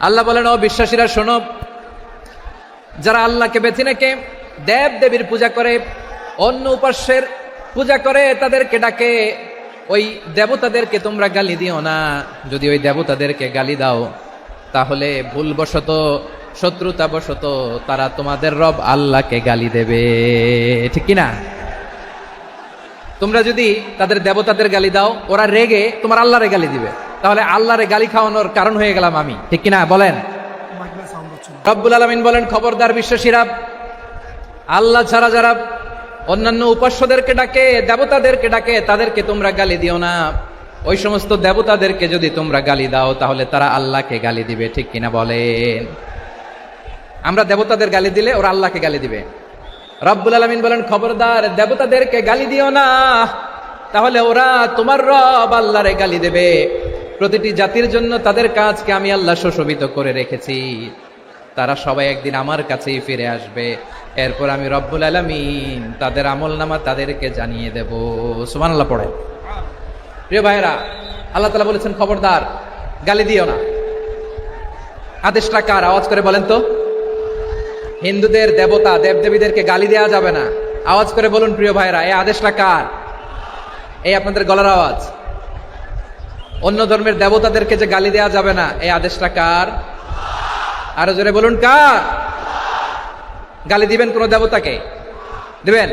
আল্লাহ বলেন, ও বিশ্বাসীরা শোনো, যারা আল্লাহকে বেছে রেখে দেব দেবীর পূজা করে, অন্য উপাস্যের পূজা করে, তাদেরকে ডাকে, ওই দেবতাদেরকে তোমরা গালি দিও না। যদি ওই দেবতাদেরকে গালি দাও তাহলে ভুলবশত, শত্রুতাবশত তারা তোমাদের রব আল্লাহকে গালি দেবে, ঠিক কিনা? তোমরা যদি তাদের দেবতাদের গালি দাও, ওরা রেগে তোমার আল্লাহরে গালি দিবে, তাহলে আল্লাহরে গালি খাওয়ানোর কারণ হয়ে গেলাম আমি, ঠিক কিনা বলেন? রব্বুল আলামিন বলেন, খবরদার বিশ্বাসীরা, আল্লাহ ছাড়া যারা অন্যান্য উপাস্যদেরকে ডাকে, দেবতাদেরকে ডাকে, তাদেরকে তোমরা গালি দিও না। ওই সমস্ত দেবতাদেরকে যদি তোমরা গালি দাও তাহলে তারা আল্লাহকে গালি দিবে, ঠিক কিনা বলেন? আমরা দেবতাদের গালি দিলে ওরা আল্লাহকে গালি দিবে। রব্বুল আলামিন বলেন, খবরদার দেবতাদেরকে গালি দিও না, তাহলে ওরা তোমার রব আল্লাহরে গালি দেবে। প্রতিটি জাতির জন্য তাদের কাজকে আমি আল্লাহ সুশোভিত করে রেখেছি, তারা সবাই একদিন আমার কাছেই ফিরে আসবে। এরপর আমি রব্বুল আলামিন তাদের আমলনামা তাদেরকে জানিয়ে দেব। সুবহানাল্লাহ পড়ে। প্রিয় ভাইরা, আল্লাহ তাআলা বলেছেন, খবরদার গালি দিও না। আদেশটা কার? আওয়াজ করে বলেন তো। হিন্দুদের দেবতা দেবদেবীদেরকে গালি দেওয়া যাবে না, আওয়াজ করে বলুন প্রিয় ভাইরা, এই আদেশটা কার? এই আপনাদের গলার আওয়াজ। অন্য ধর্মের দেবতাদেরকে যে গালি দেওয়া যাবে না, এই আদেশটা কার? আরো জোরে বলুন, কার? গালি দিবেন কোন দেবতাকে? দিবেন?